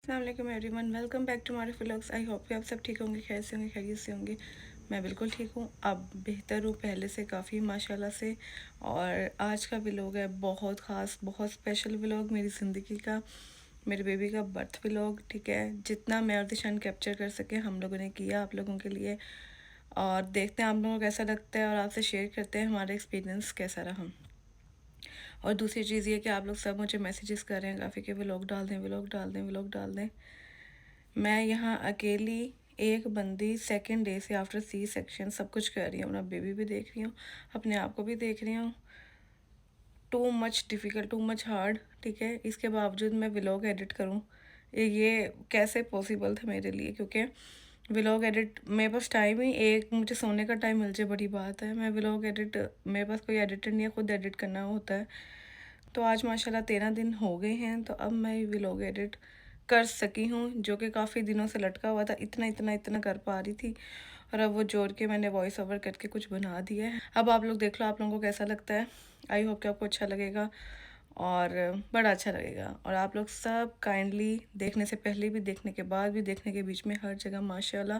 अस्सलाम वालेकुम everyone, welcome back to my vlogs. I hope कि आप सब ठीक होंगे, खैर से होंगे, खैरियत से होंगे। मैं बिल्कुल ठीक हूँ, अब बेहतर हूँ पहले से काफ़ी माशाल्लाह से। और आज का व्लॉग है बहुत ख़ास, बहुत स्पेशल व्लॉग मेरी ज़िंदगी का, मेरे बेबी का बर्थ व्लॉग। ठीक है, जितना मैं और दिशान कैप्चर कर सके हम लोगों ने किया आप लोगों के लिए, और देखते हैं आप लोगों को कैसा लगता है और आपसे शेयर करते हैं हमारा एक्सपीरियंस कैसा रहा। और दूसरी चीज़ ये कि आप लोग सब मुझे मैसेजेस कर रहे हैं काफ़ी कि व्लॉग डाल दें, व्लॉग डाल दें, व्लॉग डाल दें। मैं यहाँ अकेली एक बंदी सेकंड डे से आफ्टर सी सेक्शन सब कुछ कर रही हूँ, अपना बेबी भी देख रही हूँ, अपने आप को भी देख रही हूँ। Too much difficult, too much hard. ठीक है, इसके बावजूद मैं व्लॉग एडिट करूँ, ये कैसे पॉसिबल था मेरे लिए, क्योंकि व्लॉग एडिट मेरे पास टाइम ही एक मुझे सोने का टाइम मिल जाए बड़ी बात है। मैं व्लॉग एडिट, मेरे पास कोई एडिटर नहीं है, खुद एडिट करना होता है। तो आज माशाल्लाह 13 दिन हो गए हैं, तो अब मैं व्लॉग एडिट कर सकी हूँ, जो कि काफ़ी दिनों से लटका हुआ था। इतना इतना इतना कर पा रही थी, और अब वो जोड़ के मैंने वॉइस ओवर करके कुछ बना दिया है। अब आप लोग देख लो आप लोगों को कैसा लगता है। आई होप कि आपको अच्छा लगेगा और बड़ा अच्छा लगेगा। और आप लोग सब काइंडली देखने से पहले भी, देखने के बाद भी, देखने के बीच में हर जगह माशाल्लाह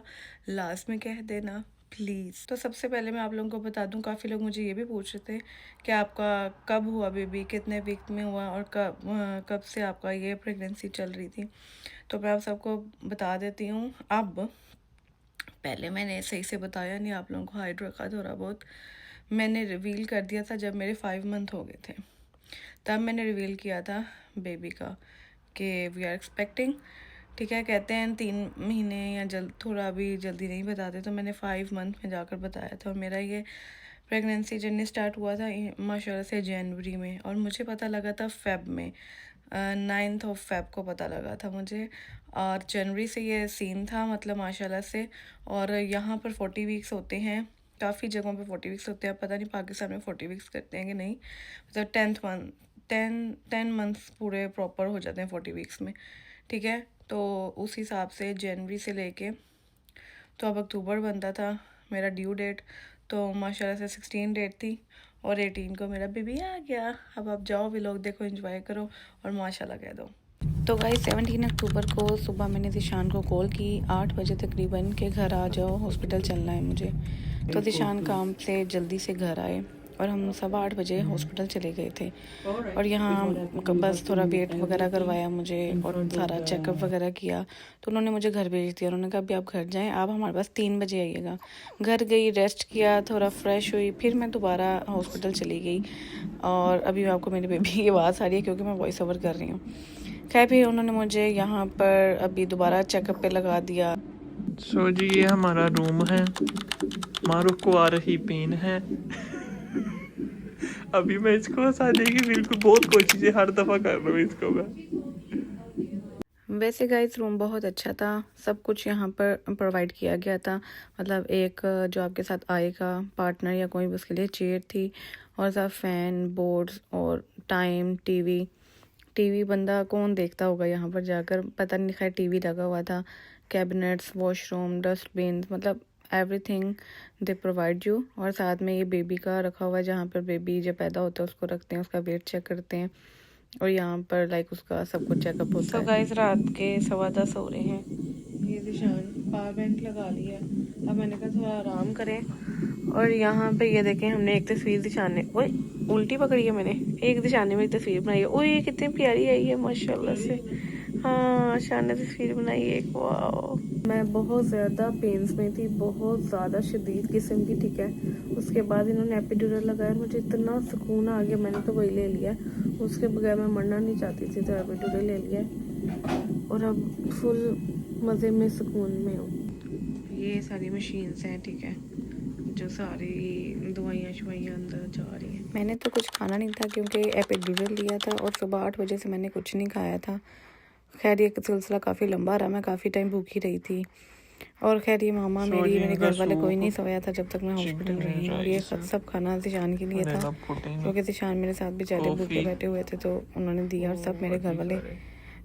लाजमी कह देना प्लीज़। तो सबसे पहले मैं आप लोगों को बता दूं, काफ़ी लोग मुझे ये भी पूछ रहे थे कि आपका कब हुआ बेबी, कितने वीक में हुआ, और कब से आपका ये प्रेगनेंसी चल रही थी। तो मैं आप सबको बता देती हूँ। अब पहले मैंने सही से बताया नहीं, आप लोगों को हाइड रखा थोड़ा बहुत। मैंने रिवील कर दिया था जब मेरे 5 मंथ हो गए थे, तब मैंने रिवील किया था बेबी का कि वी आर एक्सपेक्टिंग। ठीक है, कहते हैं 3 महीने या थोड़ा भी जल्दी नहीं बताते, तो मैंने 5 मंथ में जाकर बताया था। और मेरा ये प्रेगनेंसी जर्नी स्टार्ट हुआ था माशाल्लाह से जनवरी में, और मुझे पता लगा था फेब में, 9th ऑफ फेब को पता लगा था मुझे। और जनवरी से ये सीन था, मतलब माशाल्लाह से। और यहाँ पर 40 वीक्स होते हैं, काफ़ी जगहों पे 40 वीक्स होते हैं, पता नहीं पाकिस्तान में 40 वीक्स करते हैं कि नहीं। मतलब 10 मंथ्स पूरे प्रॉपर हो जाते हैं 40 वीक्स में। ठीक है, तो उस हिसाब से जनवरी से लेके तो अब अक्टूबर बनता था मेरा ड्यू डेट। तो माशाल्लाह से 16 डेट थी और 18 को मेरा बेबी आ गया। अब आप जाओ व्लॉग देखो, एंजॉय करो और माशाल्लाह कह दो। तो गाइस 17 अक्टूबर को सुबह मैंने दिशान को कॉल की 8 बजे तकरीबन के घर आ जाओ, हॉस्पिटल चलना है मुझे। तो दिशान काम से जल्दी से घर आए और हम 7:15 हॉस्पिटल चले गए थे। और यहाँ बस थोड़ा वेट वगैरह करवाया मुझे और सारा चेकअप वगैरह किया, तो उन्होंने मुझे घर भेज दिया। उन्होंने कहा अभी आप घर जाएं, आप हमारे पास 3 बजे आइएगा। घर गई, रेस्ट किया, थोड़ा फ्रेश हुई, फिर मैं दोबारा हॉस्पिटल चली गई। और अभी आपको मेरी बेबी की आवाज़ आ रही है क्योंकि मैं वॉइस ओवर कर रही हूँ। खैर फिर उन्होंने मुझे यहाँ पर अभी दोबारा चेकअप पे लगा दिया। सो जी ये हमारा रूम है, मारूफ को आ रही पेन है। अभी मैं इसको हंसाने की बिल्कुल बहुत कोशिशें हर दफ़ा कर रहा हूँ इसको मैं। वैसे गाइस रूम बहुत अच्छा था, सब कुछ यहाँ पर प्रोवाइड किया गया था। मतलब एक जो आपके साथ आएगा पार्टनर या कोई भी, उसके लिए चेयर थी और सब फैन, बोर्ड्स और टाइम, टीवी बंदा कौन देखता होगा यहाँ पर जाकर, पता नहीं। खैर टीवी लगा हुआ था, कैबिनेट्स, वॉशरूम, डस्टबिन, मतलब एवरीथिंग दे प्रोवाइड यू। और साथ में ये बेबी का रखा हुआ है, जहाँ पर बेबी जब पैदा होता है उसको रखते हैं, उसका वेट चेक करते हैं, और यहाँ पर लाइक उसका सब कुछ चेकअप होता है। गाइस रात के 10:15 हो रहे हैं। ये दिशान पावर बैंक लगा लिया, अब मैंने कहा थोड़ा आराम करें। और यहाँ पे ये देखें, हमने एक तस्वीर दिशान ने, ओए उल्टी पकड़ी है मैंने, एक दिशान ने मेरी तस्वीर बनाई है। ओए ये कितनी प्यारी आई है माशाल्लाह से। हाँ शान ने तस्वीर बनाई है एक, वाह। मैं बहुत ज़्यादा पेन्स में थी, बहुत ज़्यादा शदीद किस्म की। ठीक है, उसके बाद इन्होंने एपिड्यूरल लगाया, मुझे इतना सुकून आ गया, मैंने तो वही ले लिया। उसके बगैर मैं मरना नहीं चाहती थी, तो एपिड्यूरल ले लिया और अब फुल मज़े में, सुकून में हूँ। ये सारी मशीन्स हैं, ठीक है, जो सारी दवाइयाँ शवाइयाँ अंदर जा रही हैं। मैंने तो कुछ खाना नहीं था क्योंकि एपिड्यूरल लिया था, और सुबह 8 बजे से मैंने कुछ नहीं खाया था। खैर ये सिलसिला काफ़ी लंबा रहा, मैं काफ़ी टाइम भूखी रही थी। और खैर ये मामा मेरे घर वाले कोई नहीं सोया था जब तक मैं हॉस्पिटल रही हूँ। और ये सब खाना दिशान के लिए था क्योंकि दिशान मेरे साथ बेचारे भूखे बैठे हुए थे, तो उन्होंने दिया। और सब मेरे घर वाले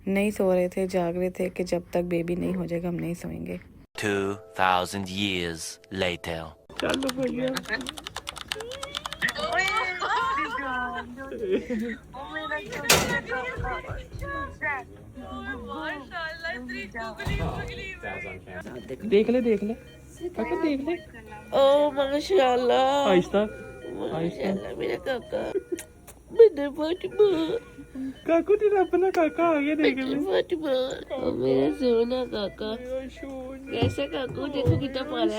नहीं सो रहे थे, जाग रहे थे कि जब तक बेबी नहीं हो जाएगा हम नहीं सोएंगे। 2000 years later. चलो भैया देख ले काका देख ले ओ माशाल्लाह आहिस्ता माशाल्लाह मेरा काका मेरा फातिमा काकू तेरा अपना काका आ गया देख ले फातिमा ओ मेरा सोना काका कैसे काकू देखो कितना प्यारा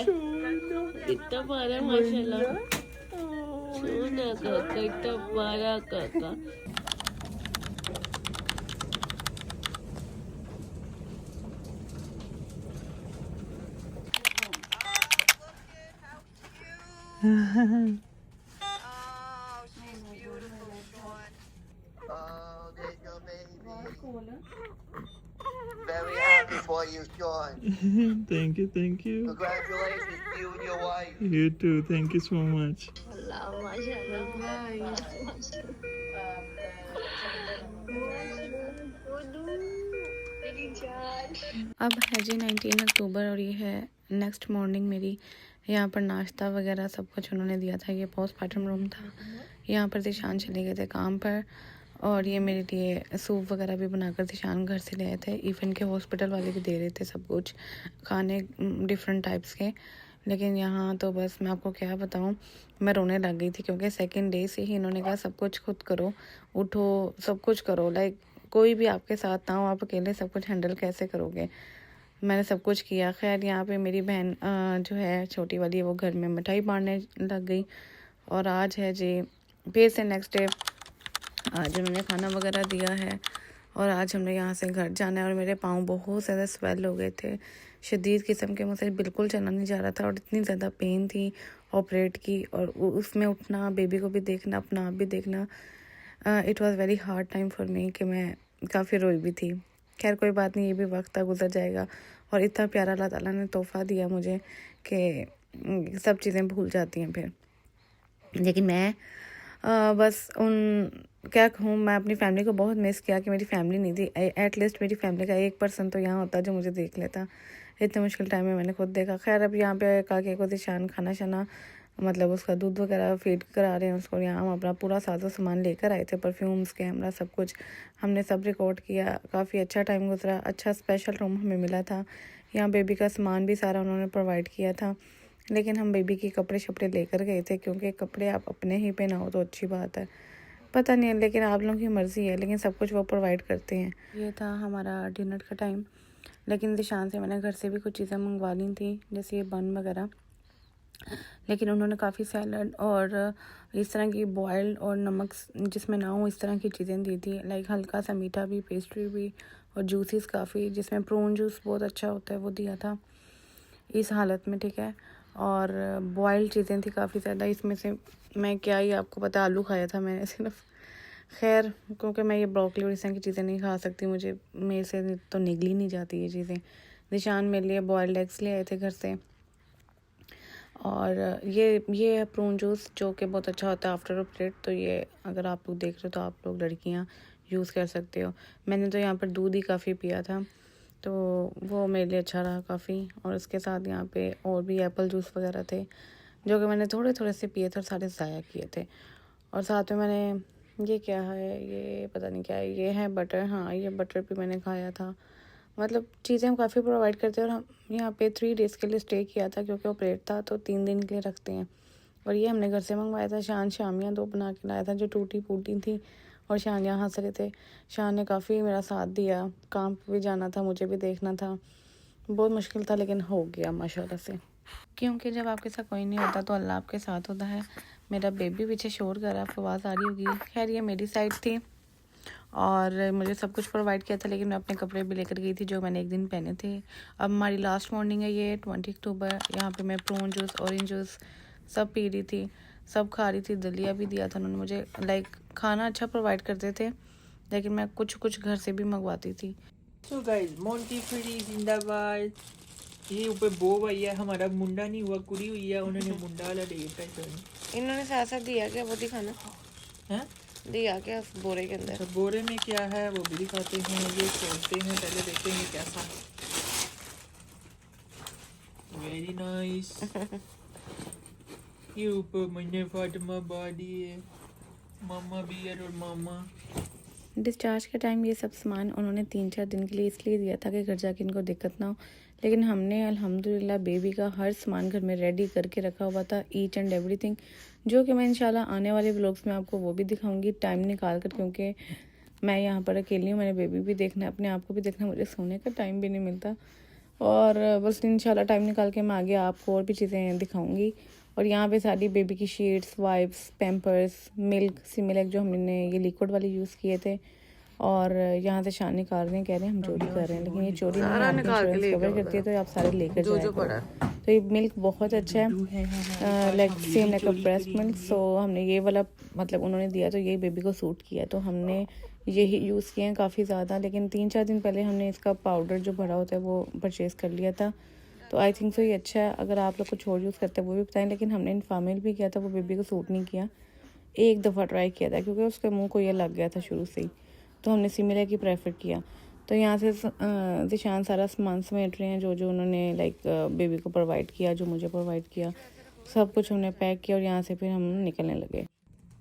है माशाल्लाह सोना काका इतना प्यारा काका Oh, there's your baby. Very happy for you, Sean. thank you Congratulations to you and your wife. you too thank you so much अब है जी 19 अक्टूबर और ये है नेक्स्ट मॉर्निंग मेरी। यहाँ पर नाश्ता वगैरह सब कुछ उन्होंने दिया था। ये पोस्टमार्टम रूम था। यहाँ पर दिशान चले गए थे काम पर और ये मेरे लिए सूप वगैरह भी बनाकर दिशान घर से ले आए थे। इवन के हॉस्पिटल वाले भी दे रहे थे सब कुछ खाने डिफरेंट टाइप्स के। लेकिन यहाँ तो बस मैं आपको क्या बताऊँ, मैं रोने लग गई थी क्योंकि सेकंड डे से ही इन्होंने कहा सब कुछ खुद करो, उठो, सब कुछ करो। लाइक कोई भी आपके साथ ना हो, आप अकेले सब कुछ हैंडल कैसे करोगे। मैंने सब कुछ किया। खैर यहाँ पे मेरी बहन जो है छोटी वाली, वो घर में मिठाई बांटने लग गई। और आज है जी फिर से नेक्स्ट डे। आज उन्होंने खाना वगैरह दिया है और आज हमने यहाँ से घर जाना है। और मेरे पाँव बहुत ज़्यादा स्वेल हो गए थे, शदीद किस्म के, मुझसे बिल्कुल चलना नहीं जा रहा था और इतनी ज़्यादा पेन थी ऑपरेट की। और उसमें उठना, बेबी को भी देखना, अपना आप भी देखना, it was very hard time for me कि मैं काफ़ी रोई भी थी। खैर कोई बात नहीं, ये भी वक्त था, गुजर जाएगा। और इतना प्यारा अल्लाह ताला ने तोहफ़ा दिया मुझे कि सब चीज़ें भूल जाती हैं फिर। लेकिन मैं बस क्या कहूँ, मैं अपनी फैमिली को बहुत मिस किया कि मेरी फैमिली नहीं थी। एटलीस्ट मेरी फैमिली का 1% तो यहाँ होता जो मुझे देख लेता। इतने मुश्किल टाइम में मैंने खुद देखा। खैर अब यहाँ पे काके को दिशान खाना शाना, मतलब उसका दूध वगैरह फीड करा रहे हैं उसको। यहाँ हम अपना पूरा साजो सामान लेकर आए थे, परफ्यूम्स, कैमरा, सब कुछ हमने सब रिकॉर्ड किया। काफ़ी अच्छा टाइम गुजरा। अच्छा स्पेशल रूम हमें मिला था। यहाँ बेबी का सामान भी सारा उन्होंने प्रोवाइड किया था। लेकिन हम बेबी के कपड़े शपड़े लेकर गए थे क्योंकि कपड़े आप अपने ही पहनाओ तो अच्छी बात है। पता नहीं है, लेकिन आप लोगों की मर्ज़ी है, लेकिन सब कुछ वो प्रोवाइड करते हैं। ये था हमारा डिनर का टाइम। लेकिन दिशान से मैंने घर से भी कुछ चीज़ें मंगवा ली थी, जैसे ये बन वगैरह। लेकिन उन्होंने काफ़ी सैलड और इस तरह की बॉयल्ड और नमक जिसमें ना हो इस तरह की चीज़ें दी थी। लाइक हल्का सा मीठा भी, पेस्ट्री भी और जूसेस काफ़ी, जिसमें प्रून जूस बहुत अच्छा होता है, वो दिया था इस हालत में, ठीक है। और बॉयल्ड चीज़ें थी काफ़ी ज़्यादा। इसमें से मैं क्या ही आपको पता, आलू खाया था मैंने सिर्फ। खैर क्योंकि मैं ये ब्रोकली और इस तरह की चीज़ें नहीं खा सकती, मुझे मेरे से तो निगली नहीं जाती ये चीज़ें। निशान मेरे लिए बॉयल्ड एग्स ले आए थे घर से। और ये है प्रून जूस जो कि बहुत अच्छा होता है आफ्टर ऑपरेट। तो ये अगर आप लोग देख रहे हो तो आप लोग लड़कियां यूज़ कर सकते हो। मैंने तो यहाँ पर दूध ही काफ़ी पिया था, तो वो मेरे लिए अच्छा रहा काफ़ी। और उसके साथ यहाँ पे और भी एप्पल जूस वगैरह थे जो कि मैंने थोड़े थोड़े से पिए थे और सारे ज़ाया किए थे। और साथ में मैंने ये क्या है, ये पता नहीं क्या है, ये है बटर। हाँ, ये बटर भी मैंने खाया था। मतलब चीज़ें हम काफ़ी प्रोवाइड करते हैं। और हम यहाँ पे 3 डेज़ के लिए स्टे किया था क्योंकि ऑपरेट था, तो 3 दिन के लिए रखते हैं। और ये हमने घर से मंगवाया था। शान शामियाँ 2 बना के लाया था जो टूटी फूटी थी, और शान यहाँ हंस रहे थे। शान ने काफ़ी मेरा साथ दिया, काम पे भी जाना था, मुझे भी देखना था, बहुत मुश्किल था, लेकिन हो गया माशाल्लाह से। क्योंकि जब आपके साथ कोई नहीं होता तो अल्लाह आपके साथ होता है। मेरा बेबी पीछे शोर कर रहा है, आपको आवाज़ आ रही होगी। खैर ये मेरी साइड थी और मुझे सब कुछ प्रोवाइड किया था, लेकिन मैं अपने कपड़े भी लेकर गई थी जो मैंने एक दिन पहने थे। अब हमारी लास्ट मॉर्निंग है ये 20 अक्टूबर। यहाँ पे मैं प्रून जूस, ऑरेंज जूस सब पी रही थी, सब खा रही थी। दलिया भी दिया था उन्होंने मुझे। लाइक खाना अच्छा प्रोवाइड करते थे, लेकिन मैं कुछ घर से भी मंगवाती थी। सो गाइस, मोंटी फ्री जिंदाबाद। ये ऊपर बो भैया हमारा मुंडा नहीं हुआ, कुड़ी हुई है, उन्होंने मुंडा वाला दे दिया। इन्होंने साथ साथ दिया क्या, वो दिखाना हैं? दिया क्या बोरे के अंदर। तो बोरे में क्या है वो भी दिखाते हैं, ये खोलते हैं, पहले देखते हैं कैसा। Very nice. ये ऊपर मैंने फातिमा बादी है, मामा बियर और मामा डिस्चार्ज का टाइम ये सब सामान उन्होंने 3-4 दिन के लिए इसलिए दिया था कि घर जाके इनको दिक्कत ना हो, लेकिन हमने अल्हम्दुलिल्लाह बेबी का हर सामान घर में रेडी करके रखा हुआ था, ईच एंड एवरीथिंग, जो कि मैं इंशाल्लाह आने वाले व्लॉग्स में आपको वो भी दिखाऊंगी टाइम निकाल कर, क्योंकि मैं यहाँ पर अकेली हूँ, मैंने बेबी भी देखना है, अपने आप को भी देखना, मुझे सोने का टाइम भी नहीं मिलता। और बस इंशाल्लाह टाइम निकाल के मैं आगे आपको और भी चीज़ें दिखाऊंगी। और यहाँ पे सारी बेबी की शीट्स, वाइप्स, पैम्पर्स, मिल्क, सिमिलक जो हमने ये लिक्विड वाले यूज़ किए थे। और यहाँ से शान निकाल रहे हैं, कह रहे हैं हम चोरी कर रहे हैं, लेकिन ये चोरी नहीं है, आपकी इंश्योरेंस कवर करती है तो आप सारे लेकर जाएं। तो ये मिल्क बहुत अच्छा है, like same like a breast milk. So हमने ये वाला मतलब उन्होंने दिया तो ये बेबी को सूट किया, तो हमने यही यूज़ किए हैं काफ़ी ज़्यादा। लेकिन 3-4 दिन पहले हमने इसका पाउडर जो भरा होता है वो परचेज़ कर लिया था, तो आई थिंक सो ये अच्छा है। अगर आप लोग कुछ और यूज़ करते हैं वो भी बताएं, लेकिन हमने इनफामिल भी किया था, वो बेबी को सूट नहीं किया। एक दफ़ा ट्राई किया था क्योंकि उसके मुंह को ये लग गया था शुरू से ही, तो हमने सिमिलर की प्रेफर किया। तो यहाँ से ज़िशान सारा सामान समेट रहे हैं जो जो उन्होंने लाइक बेबी को प्रोवाइड किया, जो मुझे प्रोवाइड किया, सब कुछ हमने पैक किया और यहाँ से फिर हम निकलने लगे।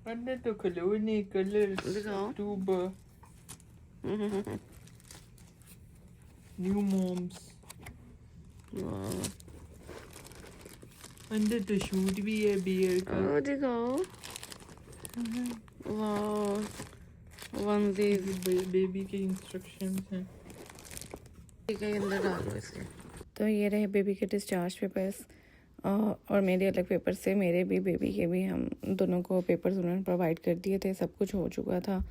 अन्ना तो खिलौने, कलर, अक्टूबर, न्यू मॉम्स, अंदर तो शूट भी है बियर का। दिखाओ, बेबी के इंस्ट्रक्शंस हैं। अंदर डालो इसे। तो ये रहे बेबी के डिस्चार्ज पेपर्स, और मेरे अलग पेपर से मेरे भी बेबी के भी हम दोनों को पेपर्स उन्होंने प्रोवाइड कर दिए थे, सब कुछ हो चुका था।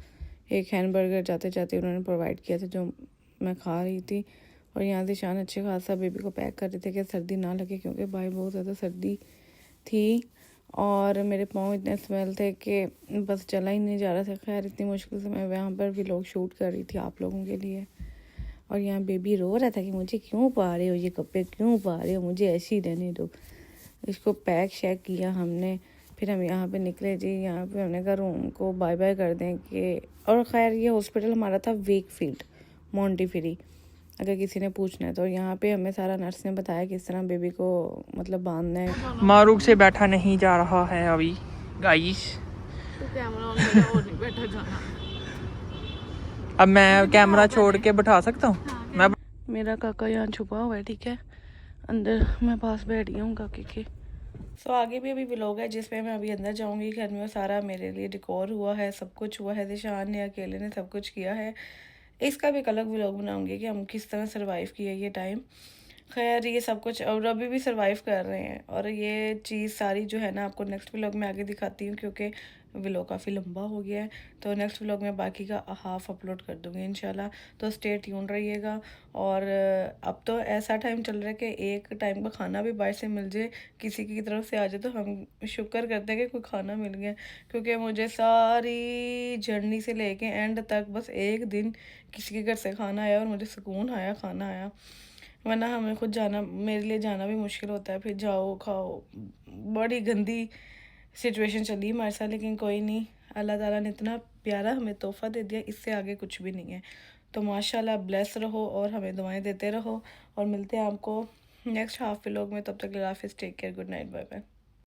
एक हैमबर्गर जाते जाते उन्होंने प्रोवाइड किया था जो मैं खा रही थी, और यहाँ से शान अच्छे खासा बेबी को पैक कर रहे थे कि सर्दी ना लगे, क्योंकि भाई बहुत ज़्यादा सर्दी थी और मेरे पाँव इतने स्मेल थे कि बस चला ही नहीं जा रहा था। खैर इतनी मुश्किल से मैं वहाँ पर भी लोग शूट कर रही थी आप लोगों के लिए। और यहाँ बेबी रो रहा था कि मुझे क्यों पा रहे हो, ये कपड़े क्यों पा रहे हो, मुझे ऐसे ही रहने दो। इसको पैक शैक किया हमने, फिर हम यहाँ पे निकले जी। यहाँ पे हमने कहा रूम को बाय बाय कर दें कि, और ख़ैर ये हॉस्पिटल हमारा था वेकफील्ड मॉन्टीफिरी, अगर किसी ने पूछना है तो। यहाँ पे हमें सारा नर्स ने बताया किस तरह बेबी को मतलब बांधना है। मारूक से बैठा नहीं जा रहा है अभी गाइस, तो कैमरा ऑन करा और नहीं बैठा जाना। अब मैं कैमरा छोड़ के बैठा सकता हूँ। मैं मेरा काका यहाँ छुपा हुआ है, ठीक है, अंदर मैं पास बैठ गया हूँ काके के। सो आगे भी अभी व्लॉग है जिसमें मैं अभी अंदर जाऊंगी। घर में सारा मेरे लिए डेकोर हुआ है, सब कुछ हुआ है, ज़िशान ने अकेले ने सब कुछ किया है। इसका भी एक अलग व्लॉग बनाऊंगी कि हम किस तरह सर्वाइव किया ये टाइम। खैर ये सब कुछ और अभी भी सर्वाइव कर रहे हैं, और ये चीज़ सारी जो है ना आपको नेक्स्ट व्लॉग में आगे दिखाती हूँ, क्योंकि व्लॉग काफ़ी लंबा हो गया है। तो नेक्स्ट व्लॉग में बाकी का हाफ अपलोड कर दूँगी इंशाल्लाह, तो स्टे ट्यून रहिएगा। और अब तो ऐसा टाइम चल रहा है कि एक टाइम का खाना भी बाहर से मिल जाए, किसी की तरफ से आ जाए, तो हम शुक्र करते हैं कि कोई खाना मिल गया, क्योंकि मुझे सारी जर्नी से लेके एंड तक बस एक दिन किसी के घर से खाना आया और मुझे सुकून आया, खाना आया। वरना हमें खुद जाना, मेरे लिए जाना भी मुश्किल होता है, फिर जाओ खाओ, बड़ी गंदी सिचुएशन चली हमारे साथ। लेकिन कोई नहीं, अल्लाह ताला ने इतना प्यारा हमें तोहफ़ा दे दिया, इससे आगे कुछ भी नहीं है। तो माशाल्लाह ब्लेस रहो और हमें दुआएं देते रहो, और मिलते हैं आपको नेक्स्ट हाफ व्लॉग में। तब तक के लिए हाफिज़, take care, good night, bye bye.